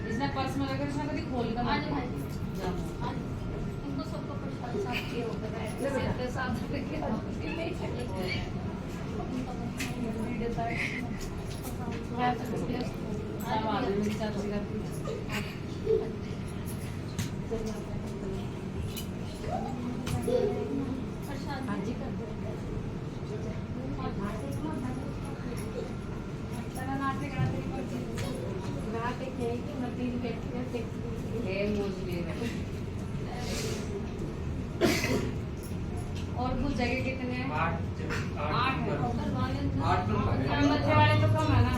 इसने पर्स में लेकर इसने कभी खोल कर आज भाई तुमको सबको प्रसाद साथ किया होगा ऐसे साथ रखे उसके लिए वीडियो था मैं तो सब आदमी मेरी चाची का प्रसाद जी कर दो नाटक है कि मैं 3 बैठ है मोजले और कुछ जगह कितने हैं 8 है 8 नंबर है बच्चे वाले तो कम है ना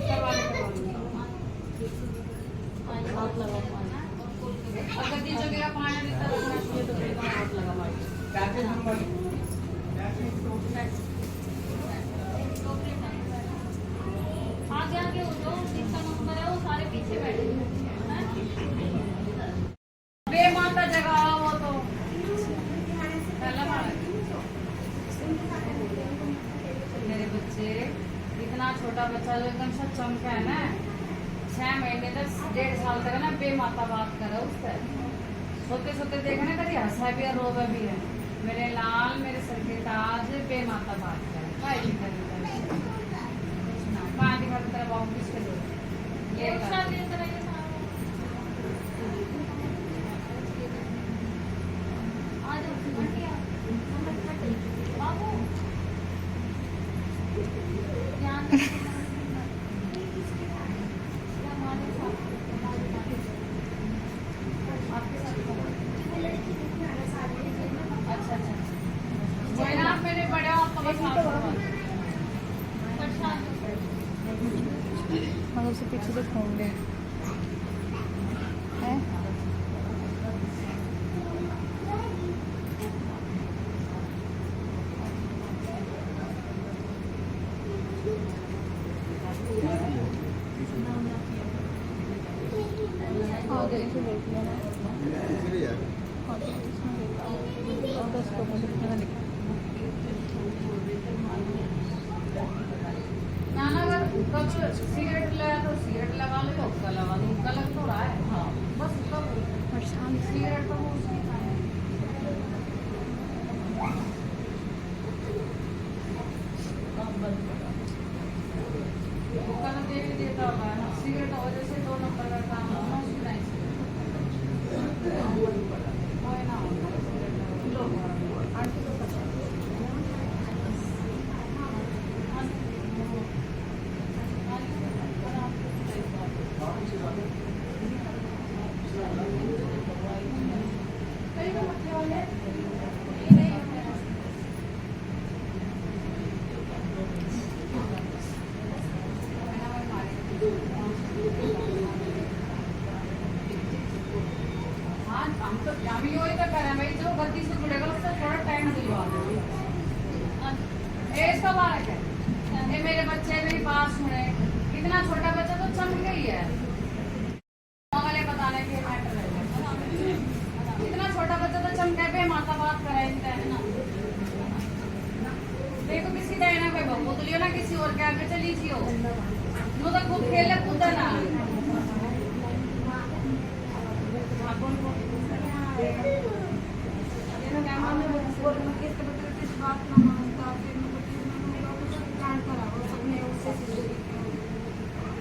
कर वाले अगर 3 जगह का पानी देता तो हाथ लगा आगे आगे हो जो जिसका नंबर है वो सारे पीछे बैठे हैं बेमाता जगह वो तो पहला बार मेरे बच्चे इतना छोटा बच्चा जो एकदम सा चमका है ना 6 महीने तक 1.5 साल तक ना बेमाता बात करे उससे सोते सोते देखना कभी हंसा भी है रोवा भी है मेरे लाल मेरे सर के ताज बेमाता बात करे पानी भर तरह बाबू किसके दो ये हम उससे पीछे से घूम गए हैं आगे इसे देख लेना और बस को मुझे कितना लिखा नाना अगर कब सिगरेट लगा तो सिगरेट लगा लो हुक्का लगा लो हुक्का लग तो रहा है हाँ बस हुक्का और शाम से सिगरेट तो वो उसने खाया हुक्का तो दे भी देता होगा ना सिगरेट हो जैसे 2 नंबर का काम हो ना उसकी नहीं कोई ना हो लो आंटी को पता हम तो अभी वही तो करें भाई जो गलती से जुड़ेगा उससे थोड़ा टाइम दिलवा दो इसका बालक है ये मेरे बच्चे मेरी बात सुने इतना छोटा बच्चा तो चमक गई है वाले बताने के मैटर है इतना छोटा बच्चा तो चमके पे माता बात कराए है ना देखो किसी देना पे बोतलियो ना किसी और के आगे चली जियो वो तो खूब खेले कूदा ना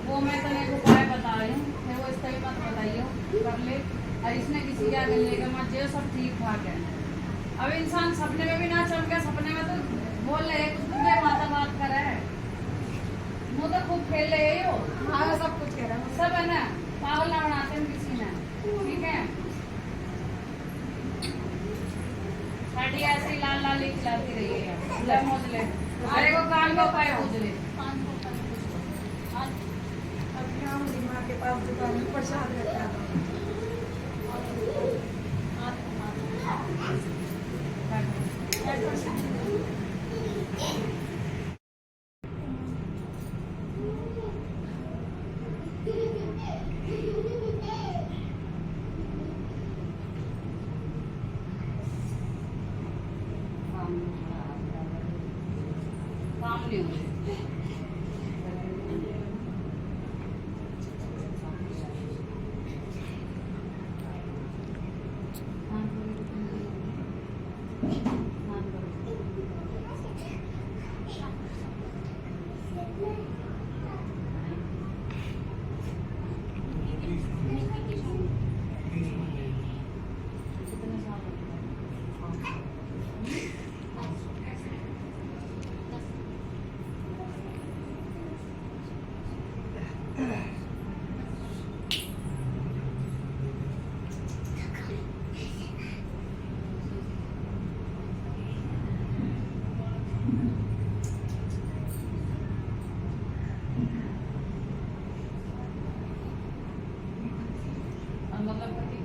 वो मैं तो एक उपाय बता रही हूँ मैं वो इसका भी मत बताइए कर ले और इसने किसी के आगे लेकर मत जो सब ठीक ठाक है अब इंसान सपने में भी ना चमके सपने में तो बोल रहे कुछ माता बात करे वो तो खूब खेल रहे हो हाँ सब कुछ कह रहा है सब है ना पागल ना बनाते हैं किसी ने ठीक है साड़ी ऐसे ही लाल लाल ही खिलाती रही है ले मोजले अरे वो कान को पाए मोजले माँ के पास दुकान में प्रसाद रखा काम नहीं हुए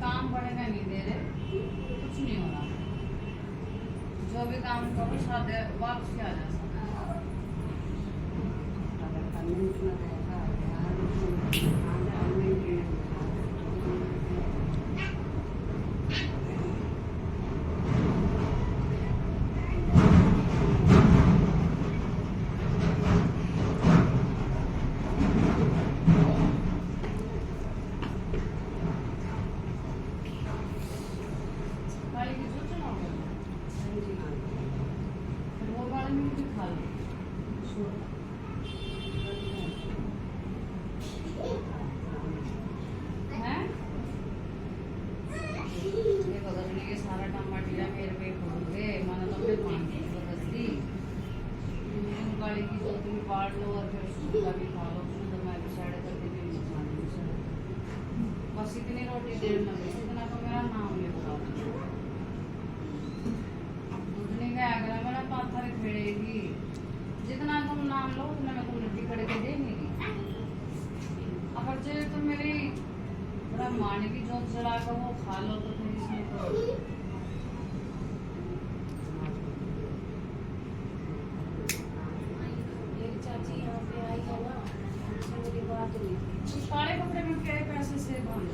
काम बढ़ेगा नहीं दे रहे, कुछ नहीं होना। जो भी काम करो सादे वापसी आ जा सकता। गाड़ी की जो चलाओगे वो गाड़ी में भी खा लो। हैं? ये बदलने के सारा टमाटर मेरे पे खोलोगे माना तो फिर मांगी जबरदस्ती। गाड़ी की जो तुम काट लो और फिर उसका भी खा लो, उसमें तो मैं भी साइड कर देती हूँ बस इतनी रोटी देर लगी इतना तो मेरा नाम ले बुला दूधनी का अगला मेरा पाथर खेड़ेगी जितना तुम नाम लो उतना मैं तुम रोटी कड़े देंगी। अगर जो तुम मेरी बड़ा मान की जोत जला कर वो खा लो तो फिर इसमें तो मेरी चाची यहाँ पे आई है ना, उनसे मेरी बात हुई थी। काले कपड़े में क्या पैसे से बांध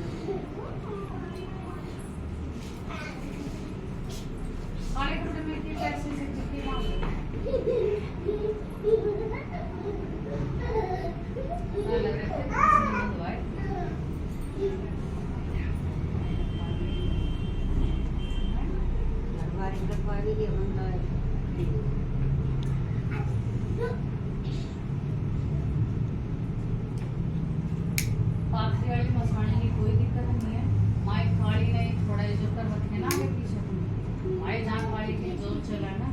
काले कपड़े में क्या पैसे से कितनी बांध लग रहे थे दवाई पाथरी वाली मसाने की कोई दिक्कत नहीं है। माई खाड़ी नहीं थोड़ा जो कर रखे ना आगे पीछे तुम माई जान वाली की जो चला ना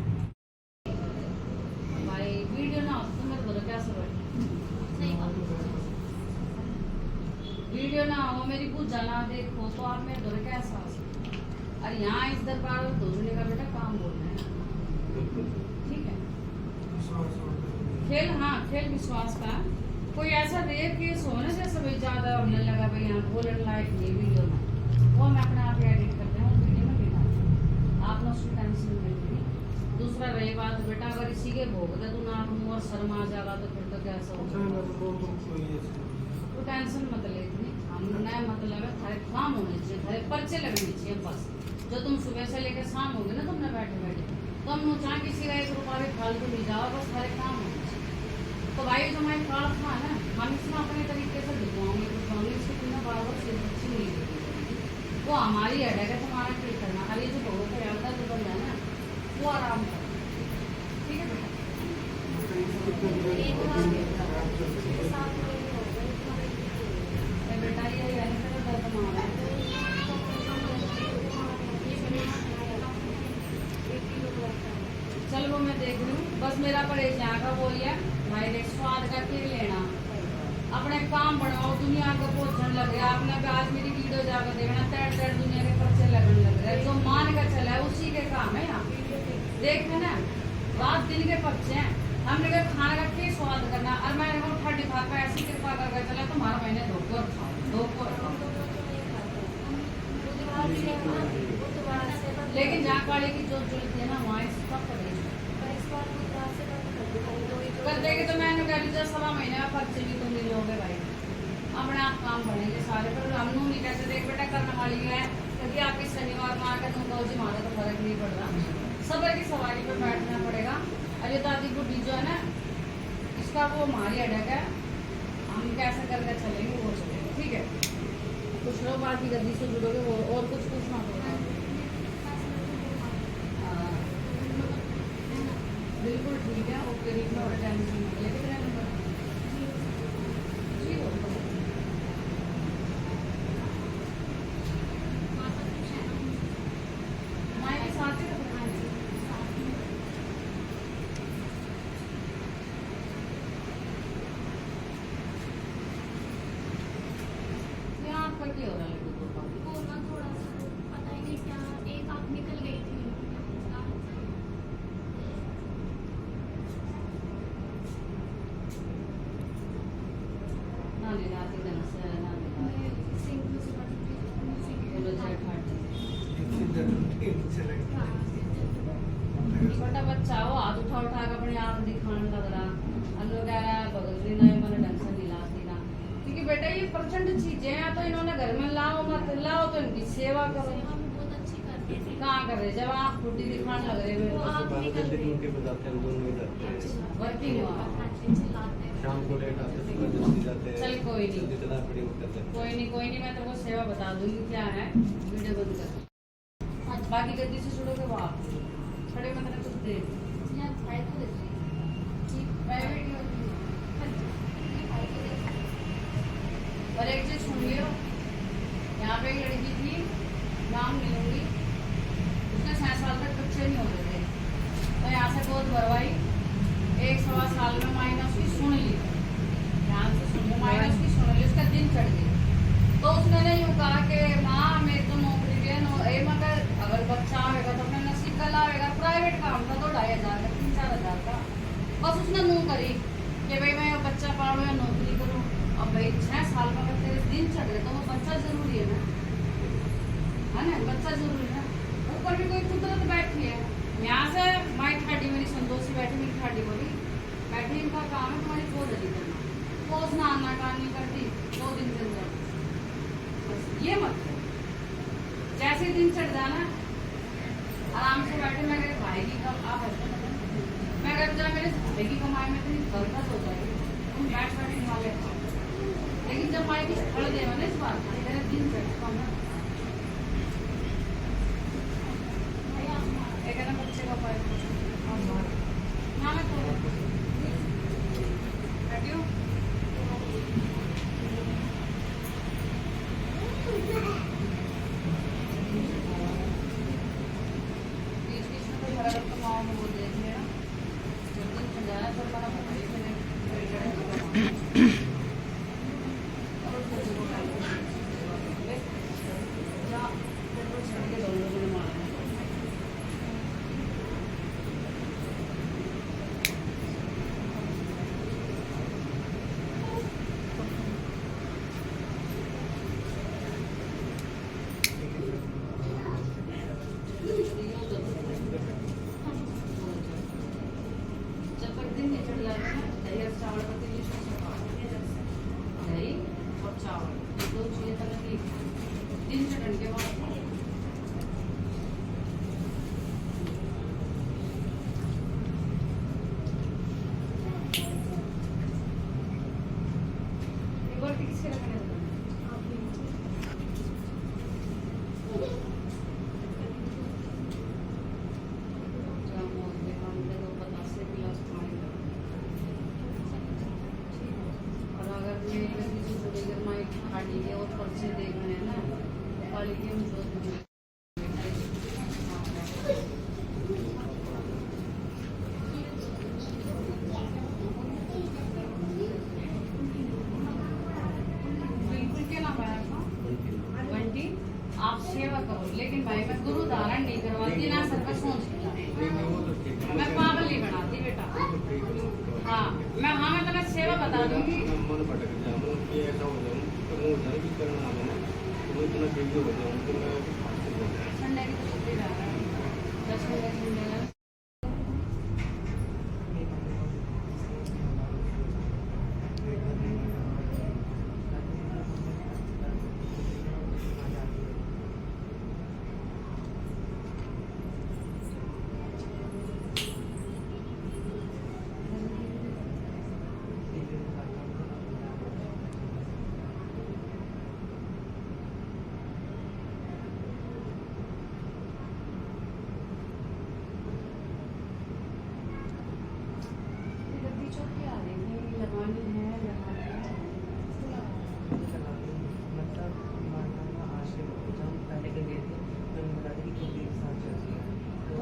भाई वीडियो ना हो तो मेरे को क्या सब सही बात वीडियो ना हो मेरी पूजा ना देखो तो आप मेरे घर का एहसास और यहाँ इस दरबार में दूसरे का बेटा काम बोल रहे हैं ठीक है। खेल हाँ खेल विश्वास का कोई ऐसा रेयर केस हो ना जैसे भाई ज्यादा होने लगा भाई यहाँ बोलने लायक नहीं वीडियो में वो मैं अपने आप एडिट करते हैं वीडियो में बिना आप ना उसकी टेंशन नहीं लेनी। दूसरा रही बात बेटा अगर इसी के भोग दे तू ना मुँह और शर्मा जाएगा तो फिर तो कैसा होगा तो टेंशन मत ले इतनी। हमने मतलब है थारे काम होने चाहिए थारे पर्चे लगने चाहिए बस जो तुम सुबह से लेकर शाम होगे ना तुमने बैठे बैठे तुम चाहे किसी का 1 रुपया भी फालतू नहीं जाओ बस थारे काम होने चाहिए। तो भाई जो हमारे कार्ड था ना हम इसमें अपने तरीके से दिखवाएंगे दिखवाएंगे इसको तुमने बार से अच्छी नहीं देगी वो हमारी हेड है तुम्हारा क्या करना खाली जो भोगों को याद जो बन जाए ना वो आराम करो ठीक है बेटा ये यानी तेरा दर्द मारा चल वो मैं देख लूँ बस मेरा परहेज यहाँ का वो ही है भाई देख स्वाद का फिर लेना अपने काम बढ़ाओ दुनिया को पहुंचने लग गया आपने भी आज मेरी वीडियो जाकर देखना तेड़ तेड़ दुनिया के पर्चे लगने लग रहे जो मान कर चला है उसी के काम है यहाँ देख ना रात दिन के पर्चे हैं हमने कहा खाने का क्या स्वाद करना और मैं 35 का ऐसी कृपा करके चला तुम्हारा मैंने धोखो और खाओ धोखो और खाओ लेकिन जहाँ काले की जो जरूरत है ना वहाँ इसका परहेज कर देगी तो मैंने कह लीजिए 1.5 महीने में पर्चे भी तुम मिल लोगे भाई अपने आप काम बढ़ेंगे सारे पर हम नहीं कहते देख बेटा करने वाली है क्योंकि आपकी शनिवार में आकर तुम कहो जी मारा तो फर्क नहीं पड़ रहा सबर की सवारी पर बैठना पड़ेगा। और ये दादी बुढ़ी जो है ना इसका वो हमारी अटक है हम कैसे करके चलेंगे वो चलेंगे ठीक है। कुछ लोग बाकी गद्दी से जुड़ोगे वो और कुछ पूछना होगा बिल्कुल ठीक है ओके ठीक है और टेंशन मत ले कितना नंबर जी माँ के साथ ही रखना है यहाँ आपका क्या हो रहा है वो ना थोड़ा सा पता ही नहीं क्या एक आँख निकल गई थी ना लेना आती दिन से ना लेना सिंह बोलो जय ठाकुर। छोटा बच्चा हो हाथ उठा उठा के अपने आप दिखाने लग रहा, हम लोग कह रहा है बगल भी नहीं मैंने ढंग से मिलाती ना, क्योंकि बेटा ये प्रचंड चीजें हैं, तो इन्होंने घर में लाओ मत लाओ तो इनकी सेवा करो। हम बहुत अच्छी करते थे। कहाँ कर रहे जब आप फूटी दिखाने लग रहे वो हो, आप भी कर रहे वर्किंग हो आप। शाम को लेट आते हैं, सुबह जल्दी जाते हैं। चल कोई नहीं। जितना बड़ी वो करते हैं। कोई नहीं मैं तेरे को सेवा बता दूंगी क्या है, वीडियो बंद कर। बाकी गद्दी से छोड़ोगे वो आप खड़े में तेरे कुछ दे प्राइवेट ही होती है। और एक चीज सुन लियो, यहाँ पे एक लड़की थी, नाम नहीं लूंगी, उसने 6 साल तक बच्चे नहीं होते थे, तो यहाँ से गोद भरवाई, 1-1.25 साल में मायने उसकी सुन ली, ध्यान से सुन ली, मायने उसकी सुन ली, उसका दिन चढ़ गया। तो उसने ने यूँ कहा कि माँ मेरी तो नौकरी भी है, मगर अगर बच्चा आएगा तो अपने नसीब का लाएगा। प्राइवेट काम था तो 2,500 का 3-4 हज़ार का, बस उसने नू करी कि भाई मैं बच्चा पालूँ या नौकरी करूँ। अब भाई 6 साल में अगर तेरे दिन चढ़ गए तो वो बच्चा जरूरी है ना, बच्चा जरूरी है। ऊपर भी कोई कुदरत बैठी है, यहाँ से माई ठाडी मेरी संतोषी बैठी, मेरी ठाडी बोली बैठी इनका काम है तुम्हारी गोद हरी करना, वो उसने आना काम नहीं करती 2 दिन के अंदर, बस ये मत करो। जैसे दिन चढ़ जाना आराम से बैठे, मैं कहते भाई की कब आप मैं कहते जा मेरे भाई की कमाई में इतनी बरकत हो जाएगी तुम बैठ बैठ खा ले, लेकिन जब माई की फल देगा ना इस बार तेरे दिन चढ़ एक है ना बच्चे का पाए हाँ मैं तो बैठी हूँ। और पर्चे देख रहे हैं ना क्वालिटी में बिल्कुल क्या नाम है आपका? बंटी। आप सेवा करो, लेकिन भाई मैं गुरु धारण नहीं करवाती ना, सबका सोच मैं पागल नहीं बनाती बेटा। हाँ मैं तुम्हें सेवा बता दूंगी। संडे की तो छुट्टी रहा है, 10 संडे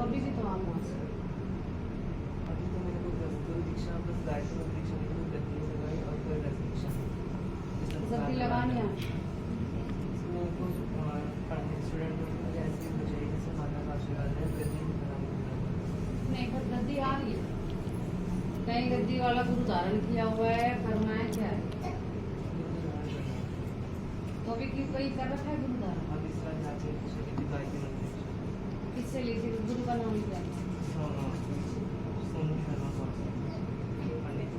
अभी भी तो आप वहाँ से अभी तो मेरे को गुरु दीक्षा प्लस गायत्री दीक्षा मेरे को गति लगाई और फिर रस दीक्षा गति लगानी है। इसमें को स्टूडेंट मुझे ऐसे ही मुझे जैसे माता का आशीर्वाद है गति नहीं पर गद्दी आ रही है, कहीं गद्दी वाला गुरु धारण किया हुआ है, करना है क्या है? तो तो भी की कोई कर रखा है गुरुद्वारा? अब इस बार जाके चली थी गाय के मंदिर। किससे ली थी? गुरु का नाम क्या है? सोनू शर्मा पंडित।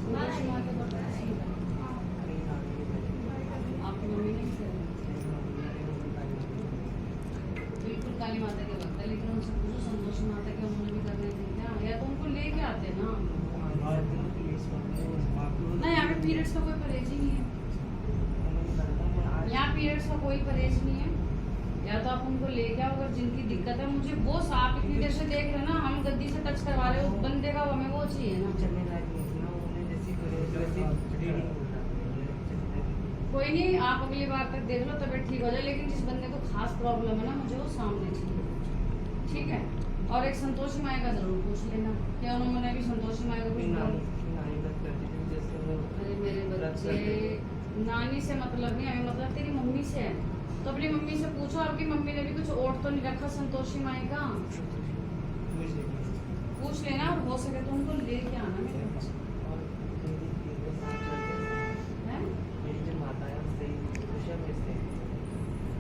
संतोषी माँ के बर्तन किसने बनाए? आपकी मम्मी ने किसे बनाए? बिल्कुल काली माता के भक्त है, लेकिन उनसे पूछो संतोषी माता के उन्होंने भी करने थे क्या? या तो उनको लेके आते ना। ना यहाँ पे पीरियड्स का कोई परहेज ही नहीं है। यहाँ पीरियड्स का कोई परहेज नहीं है। या तो आप उनको लेके आओ, अगर जिनकी दिक्कत है, मुझे वो आप इतनी देर से देख रहे ना, हम गद्दी से टच करवा रहे हो बंदे का, हमें वो चाहिए ना। कोई नहीं, आप अगली बार तक देख लो, तबियत ठीक हो जाए, लेकिन जिस बंदे को खास प्रॉब्लम है ना, मुझे वो सामने चाहिए। ठीक है? और एक संतोषी माई का जरूर पूछ लेना, क्या उन्होंने भी संतोषी माई को कुछ बोला? अरे मेरे बच्चे, नानी से मतलब नहीं, हमें मतलब तेरी मम्मी से है। तो अपनी मम्मी से पूछो, आपकी मम्मी ने भी कुछ ओट तो नहीं रखा संतोषी माई का? पूछ लेना, और हो सके तो उनको लेके आना मेरे बच्चे। हैं?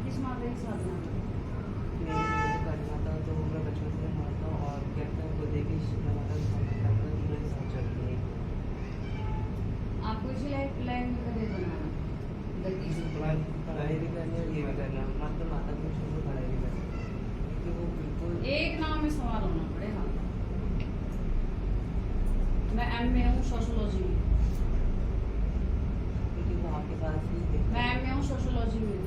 किस माता की साधना? आपको इसी लाइफ लाइन में करियर बनाना, गद्दी से। पढ़ाई भी करनी और ये भी करना, माता माता को छोड़ पढ़ाई भी करनी, क्योंकि वो बिल्कुल एक नाम में सवाल होना पड़ेगा। मैं एमए हूँ सोशोलॉजी में। क्योंकि वो आपके पास ही देखता मैं है। एमए हूँ सोशोलॉजी में।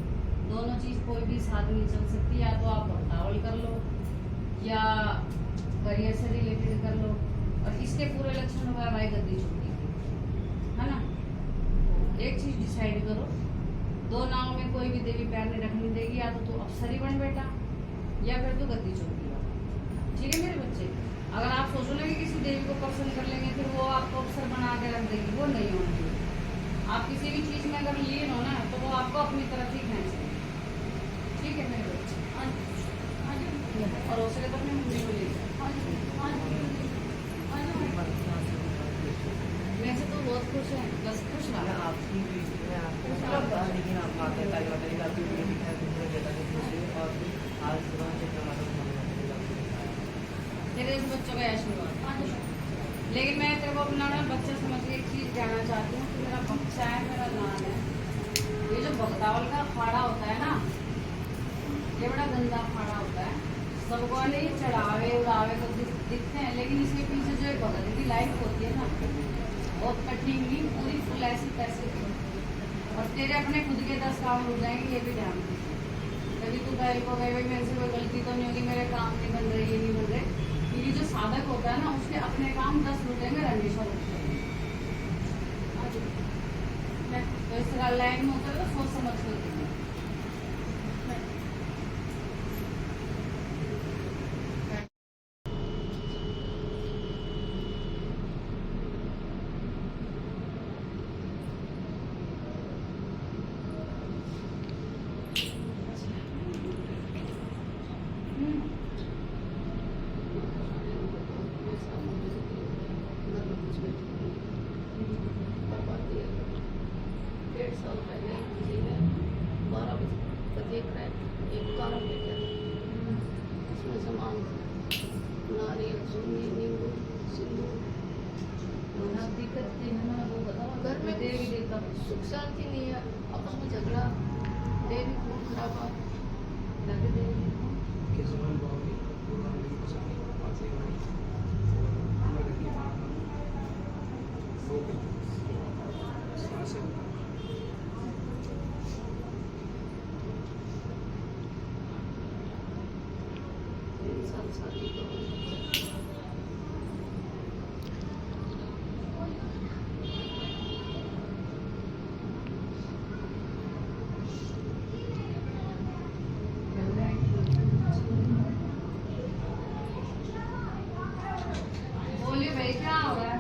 दोनों चीज कोई भी साथ नहीं चल सकती। या तो आप ट्रैवल कर लो, या करियर से रिलेटेड कर लो, और इसके पूरे लक्षण होगा भाई गद्दी छुट्टी, है ना? एक चीज डिसाइड करो, दो नाव में कोई भी देवी पैर नहीं रखने देगी। या तो तू अफसर ही बन बेटा, या फिर तू गद्दी छोड़ दिया। ठीक है मेरे बच्चे? अगर आप सोचो ना कि किसी देवी को पसंद कर लेंगे, फिर वो आपको अफसर बना के रख देगी, वो नहीं होना चाहिए। आप किसी भी चीज में अगर लीन हो ना, तो वो आपको अपनी तरफ ही खींचेगी। ठीक है मेरे बच्चे? और हो सके तो अपनी मम्मी को ले जाओ। वैसे तो बहुत खुश है, बस खुश रहा। आपकी मैं आपको बताता, लेकिन आप माता काली माता की आपकी वीडियो दिखाया दूसरे बेटा को पूछे, और आज सुबह चित्र माता को तेरे इस बच्चों का आशीर्वाद। लेकिन मैं तेरे को अपना ना बच्चा समझ के एक चीज कहना चाहती हूँ कि मेरा बच्चा है, मेरा लाल है। ये जो भक्तावल का अखाड़ा होता है ना, ये बड़ा गंदा अखाड़ा होता है। सबको वाले ही चढ़ावे उड़ावे तो दिखते हैं, लेकिन इसके पीछे जो एक भगत की लाइफ होती है ना, बहुत कठिन नहीं, पूरी फुल ऐसी तैसी। और तेरे अपने खुद के 10 काम रुक जाएंगे, ये भी ध्यान दे। कभी तू कह को गए भाई मेरे से कोई गलती तो नहीं होगी, मेरे काम नहीं बन रहे, ये नहीं बन रहे। क्योंकि जो साधक होता है ना, उसके अपने काम 10 रुकेंगे, हमेशा रुकते हैं। तो इस लाइन में होता है तो सोच समझ कर देंगे। दिक्कत थी ना, वो बताओ। घर में देवी देवता सुख शांति नहीं है, आपस में झगड़ा, देवी खून खराबा। लगे देवी इंसान शादी करो। बोलिए भाई क्या हो रहा है?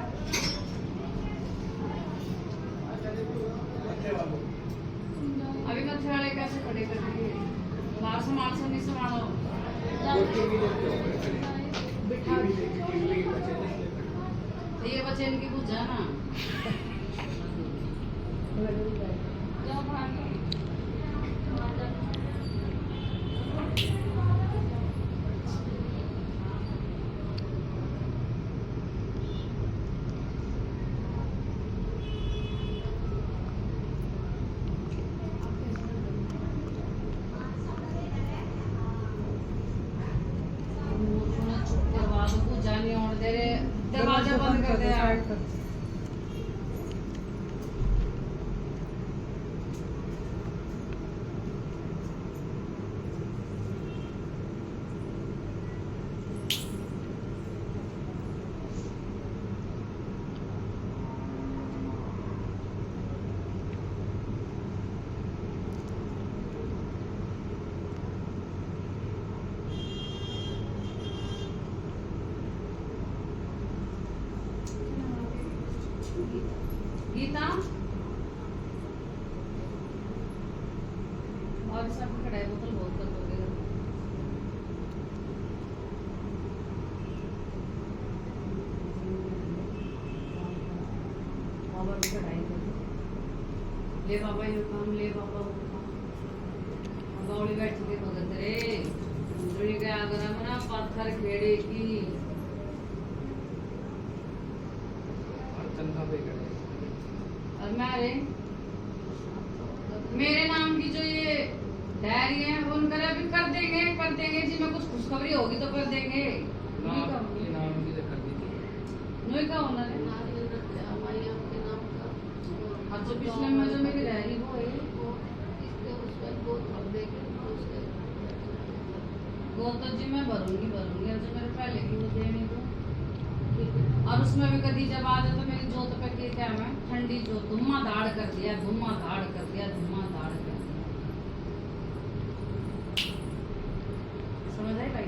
टीवी देखते हो बिठा टीवी के बच्चे देखते तो ये बच्चे इनकी बुझा ना जाओ बाहर जाओ। चुप करवा दो बुझा नहीं और दे रहे दरवाजा बंद कर दे यार गीता और सब कढ़ाई बोतल बहुत कर दोगे और भी कढ़ाई कर दो। ले बाबा ये काम ले बाबा वो काम गौड़ी बैठ के भगत रे जुड़ी गया अगर मना पत्थर खेड़े की तनख्वाह पे करे और मेरे नाम की जो ये डायरी है वो उनका अभी कर देंगे जी मैं कुछ खुशखबरी होगी तो कर देंगे नाम ये नाम की तो कर दी थी नहीं का होना है नारियल रख दिया हमारे यहाँ के नाम का। अब जो पिछले में जो मेरी डायरी वो है वो इसके उस पर बहुत भर देंगे उसके। वो तो जी मैं भरूंगी और जो मेरे पहले की वो देने को और उसमें भी कभी जब आ जाए तो मेरी जोत पे के क्या मैं ठंडी जोत धुम्मा धाड़ कर दिया धुम्मा धाड़ कर दिया समझ आई भाई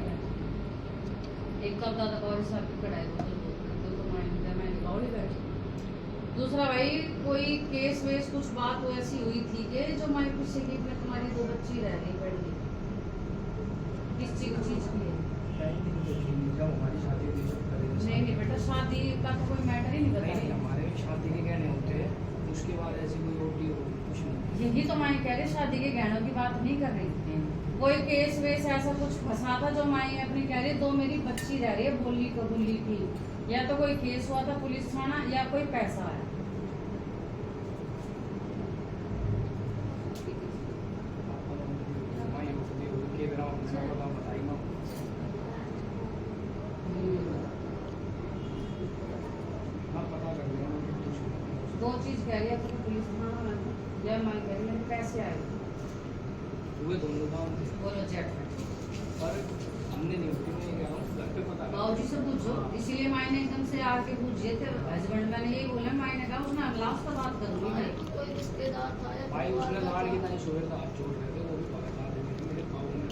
एक तो दादा गौरी साहब की कढ़ाई बोतल तो मैंने गौरी बैठी दूसरा भाई कोई केस वेस कुछ बात तो ऐसी हुई थी कि जो मैं पूछे कि तुम्हारी 2 बच्ची रह रही पड़ी किस चीज की है जब हमारी शादी हुई सब करेंगे नहीं बेटा शादी का तो कोई मैटर ही नहीं नहीं बता हमारे शादी के गहने होते हैं उसके बाद ऐसी कोई रोटी हो कुछ नहीं यही तो मैं कह रही शादी के गहनों की बात नहीं कर रही कोई केस वेस ऐसा कुछ फंसा था जो माई अपनी कह रही 2 मेरी बच्ची रह रही है बोली कबूली की या तो कोई केस हुआ था पुलिस थाना या कोई पैसा आया दो चीज कह रही है तो पुलिस थाना में या मैं कह रही है पैसे आए दोनों काम थे बोलो जेट पर हमने नहीं होती मैं कह रहा हूँ घर पे पता बाबूजी से पूछो इसीलिए मायने एकदम से आके पूछिए थे हस्बैंड मैंने यही बोला मायने कहा उसने लास्ट तो बात करूंगी मैं कोई रिश्तेदार था या भाई उसने लाड़ की तानी सुबह था हाथ जोड़ रहे थे वो भी बता देते मेरे पाँव में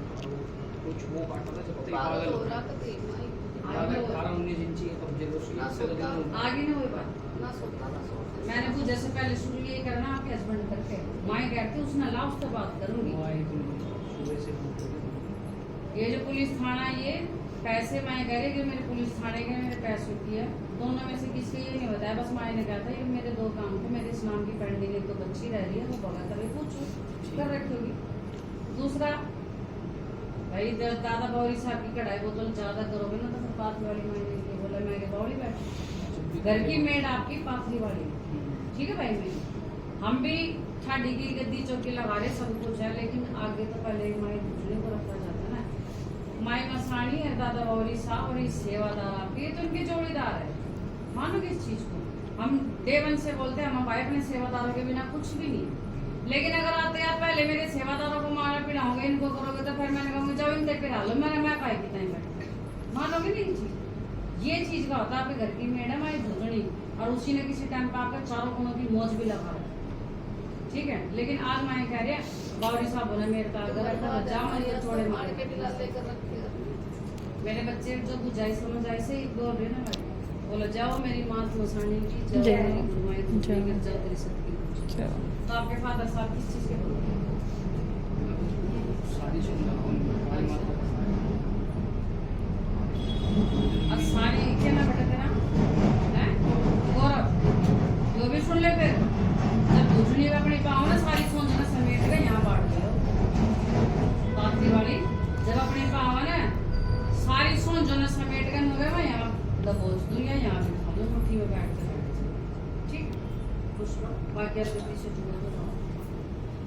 कुछ वो काटा था जब तक पागल पागल हो हो रहा था कहीं माई। आगे 18-19 इंची है तब जब उसकी ना सोता आगे ना हुई बात ना सोता ना सोता। मैंने पूछा से पहले शुरू ये करना आपके हस्बैंड करते माए कहते उसने लास्ट तो बात करूंगी सुबह से ये जो पुलिस थाना ये पैसे मैं कह रही कि मेरे पुलिस थाने के मेरे पैसों की है दोनों में से किसी ये नहीं बताया बस माए ने कहा था कि मेरे 2 काम थे मेरे इस्लाम की पेंडिंग एक तो बच्ची रह रही है वो बगा कर पूछो कर रखोगी दूसरा भाई दादा बौरी साहब की कढ़ाई बोतल ज्यादा करोगे ना तो फिर पाथरी वाली मायने की बोला मैं बौड़ी बैठ घर की मेड आपकी पाथरी वाली ठीक है भाई मैं हम भी ठाडी की गद्दी चौकी लगा रहे सब कुछ है लेकिन आगे तो पहले माई दूसरे को रखा जाता है ना माई मसानी है दादा बौरी साहब और इस सेवादार आपके ये तो उनके जोड़ीदार है मानोगे इस चीज को हम डे 1 से बोलते हैं हम भाई अपने सेवादारों के बिना कुछ भी नहीं लेकिन अगर आते आप पहले मेरे सेवादारों को मारा पिटाओगे इनको करोगे तो फिर मैंने कहूँगा जाओ इनके पिटा लो मैं पाई पिटाई बैठ मानोगे नहीं चीज ये चीज का होता है आपके घर की मेड है माई धुगनी और उसी ने किसी टाइम पे आपके चारों कोनों की मौज भी लगा है ठीक है लेकिन आज मैं कह रही है बावरी साहब बोले मेरे का अगर जाओ मैं छोड़े मार के ढिला लेकर रखे मेरे बच्चे जो बुझाई समझ आई से बोल रहे ना भाई बोलो जाओ मेरी माँ तो मसानी की जाओ मेरी गुरुमाई दूसरी कर जाओ तेरी सबकी तो आपके फादर साहब किस चीज के बोलते हैं शादी सुन रहा हूँ सोच जो ना समेट कर होगा मैं यहाँ दबोच दूँ या यहाँ बिठा दूँ मुट्ठी में बैठ कर, ठीक खुश रहो बाकी आप गद्दी से जुड़े तो रहो,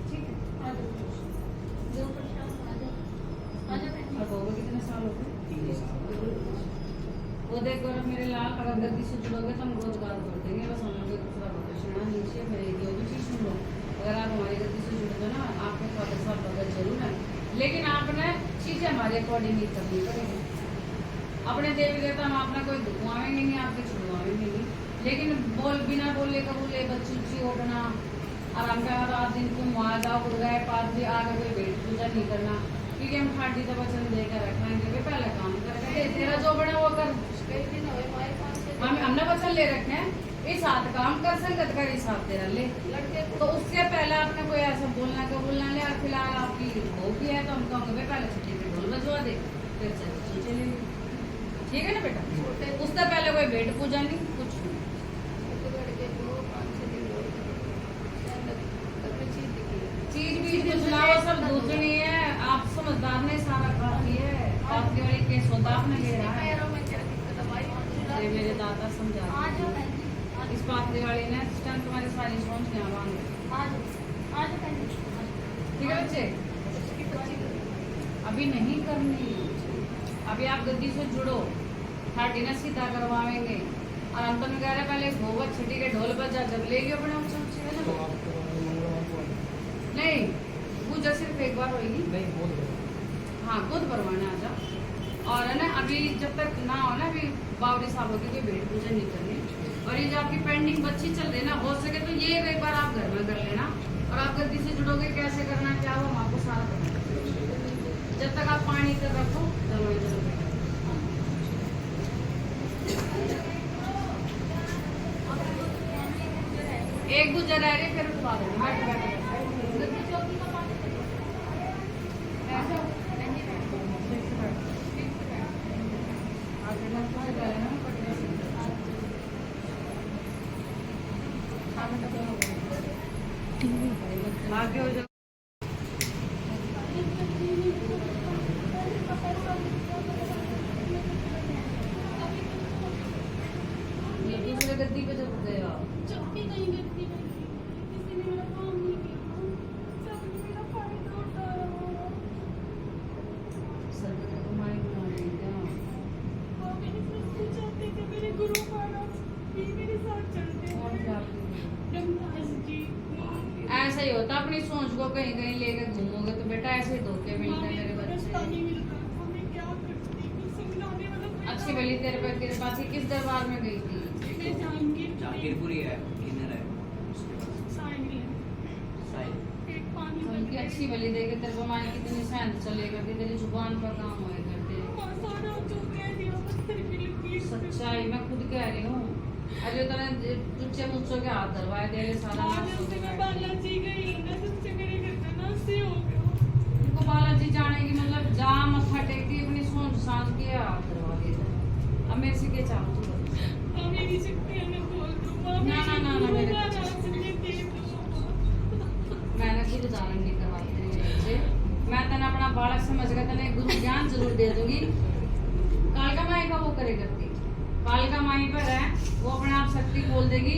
ठीक है जो परेशान आ जाओ अब हो गए कितने साल हो गए वो देख गौरव मेरे लाल अगर गद्दी से जुड़ोगे तो हम रोजगार कर देंगे बस हम लोग दूसरा प्रदर्शन नीचे मेरे जो भी चीज़ सुन लो अगर आप हमारी गद्दी से जुड़े हो ना आपके फादर साहब बगैर जरूर है लेकिन आपने चीज़ें हमारे अकॉर्डिंग ही करनी पड़ेगी। अपने देवी देवता हम अपना कोई दुखवाएंगे नहीं आपके छुड़वाएंगे नहीं लेकिन बिना बोले कबूले बच्ची उच्ची उठना आराम का रात दिन तुम वहाँ जाओ उड़ गए पास भी आगे कोई भेंट पूजा नहीं करना क्योंकि हम खाटी तो वचन देकर रखेंगे वे पहले काम करके तेरा जो बना वो कर कई दिन हुए हमारे पास से हमने वचन ले रखे हैं इस हाथ काम कर संगत का इस हाथ तेरा ले लड़के तो उससे पहले आपने कोई ऐसा बोलना का बोलना ले और फिलहाल आपकी हो भी है तो हम कहोगे पहले छुट्टी पे ढोल बजवा दे फिर चलेगी ठीक है ना बेटा छोटे उससे पहले कोई भेंट पूजा नहीं कुछ नहीं छोटे लड़के को 5-6 दिन हो गए तब में चीज दिखी चीज भी कुछ ना वो सब दूसरी है आप समझदार ने सारा खा लिया है आपके वाली के सौदा आपने ले रहा है पैरों में क्या दिक्कत है भाई ये मेरे दादा समझा आज हो बहन जी इस पात्रे वाली ने इस टाइम तुम्हारी सारी सोच यहाँ बांध आज बहन जी ठीक है बच्चे उसकी बच्ची अभी नहीं करनी अभी आप गद्दी से जुड़ो थाटी ना सीधा करवाएंगे और हम तो कह रहे पहले भोगत छठी के ढोल बजा जब ले लियो अपने ऊँचे तो आपको मंगलवार को आना। नहीं पूजा सिर्फ एक बार होगी नहीं बोल रहे हाँ खुद परवाना आ जा और है ना अभी जब तक ना हो ना अभी बावरी साहब की कोई भेंट पूजा नहीं करनी और ये जो आपकी पेंडिंग बच्ची चल रही ना हो सके तो ये एक बार आप घर में कर लेना और आप गद्दी से जुड़ोगे कैसे करना क्या हो हम आपको सारा बताएंगे जब तक आप पानी तक रखो जब एक गुजर रह रही फिर उठवा देना बैठ बैठ गद्दी चौकी का पानी ऐसे आगे हो जाओ दूसरे गद्दी पे जब गए आप चौकी कहीं गद्दी किसी ने मेरा काम नहीं किया सबने मेरा फायदा उठाया सर को माइक बना देंगे वो मेरे से चाहते थे मेरे गुरु महाराज भी मेरे साथ चलते और थे क्या रमदास जी ऐसा ही होता अपनी सोच को कहीं कहीं लेकर घूमोगे तो बेटा ऐसे ही धोखे मिलते हैं मेरे रास्ता बच्चे नहीं मिल रहा था मैं क्या करती कुछ समझाने वाला कोई अच्छी भली तेरे पर कृपा थी किस दरबार में गई थी मैं जहांगीर जाकिरपुरी है किन्नर है उसके बाद साइंगली साहिल पेट पानी बन उनकी अच्छी भली देखे तेरे को माई कितनी सहन चलेगा कि तेरी जुबान पर काम होए करते सारा जो कह दिया पत्थर की लकीर से सच्चाई मैं खुद कह रही हूँ अरे तूने तुझसे मुझसे के हाथ धरवाए तेरे सारा आज नाश हो उससे मैं गया। बालाजी गई ना सबसे मेरे घर का ना से हो गया उनको बालाजी जाने की मतलब जा मत्था टेकती अपनी सोच सांस के हाथ धरवा दिए अब मेरे से क्या चाहूँ तू बता। अब मेरी शक्ति मैं बोल दूँ ना, मेरे मैंने खुद उदाहरण नहीं करवाई तेरे बच्चे मैं तेने अपना बालक समझ कर तेने गुरु ज्ञान जरूर दे दूंगी कालका माई का वो करे करती कालका माई पर है वो अपने आप शक्ति खोल देगी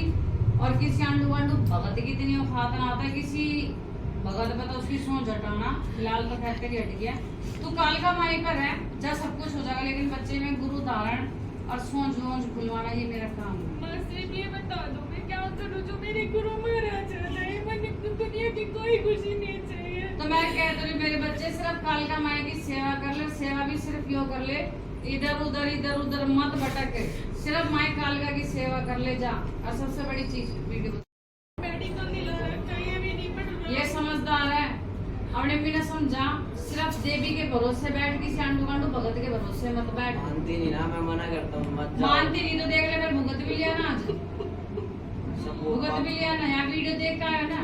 और किसी आंडू वांडू भगत की इतनी औकात ना होता है किसी भगत पता उसकी सोच हटाना फिलहाल तो फैक्ट्री हट गया तू कालका माई पर है जब सब कुछ हो जाएगा लेकिन बच्चे में गुरु धारण और सोच वोच खुलवाना ये मेरा काम है बस सिर्फ ये बता दो मैं क्या करूँ जो मेरे गुरु महाराज है मैंने दुनिया की कोई खुशी नहीं चाहिए तो मैं कह रही मेरे बच्चे सिर्फ कालका माई की सेवा कर ले सेवा भी सिर्फ यो कर ले इधर उधर मत भटक सिर्फ माई कालका की सेवा कर ले जा और सबसे बड़ी चीज वीडियो मेडिकल दिला रखा है ये भी नहीं पढ़ रहा ये समझदार है अपने बिना समझा सिर्फ देवी के भरोसे बैठ किसी आंडू कांडू भगत के भरोसे मत बैठ मानती नहीं ना मैं मना करता हूँ मत जाओ। मानती नहीं तो देख ले मैं भुगत भी लिया ना आज सब वो भुगत भी लिया ना यहाँ वीडियो देख का है ना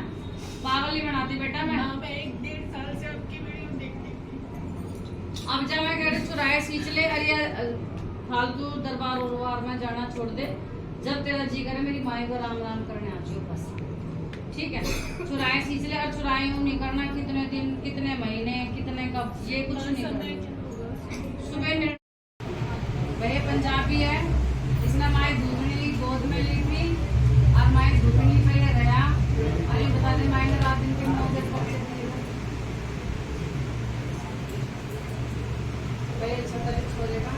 पागल ही बनाती बेटा मैं हाँ, मैं 1-1.5 साल से आपकी वीडियो देखती थी अब जब मैं कह रही चुराए सींच ले अरे फालतू दरबार उरबार में जाना छोड़ दे जब तेरा जी करे मेरी माई को राम राम करने आ जाओ बस ठीक है चुराए सींच ले और चुराए यूं नहीं करना कितने दिन कितने महीने कितने कब ये कुछ नहीं करना सुबह भी है, इसने माई दूधनी गोद में ली थी और माई दूधनी पे ये रहा। और ये बता दें माई ने रात दिन के 9 बजे पहुंचे थे भाई 36 छोड़ेगा।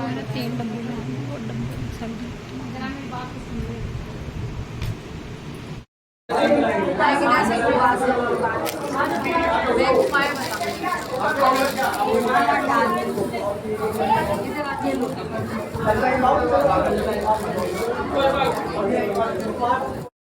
मेरा 3 डब्बे में वो डब्बे सब्जी जरा मेरी बात तो सुन लो। मैं उपाय बताऊंगी।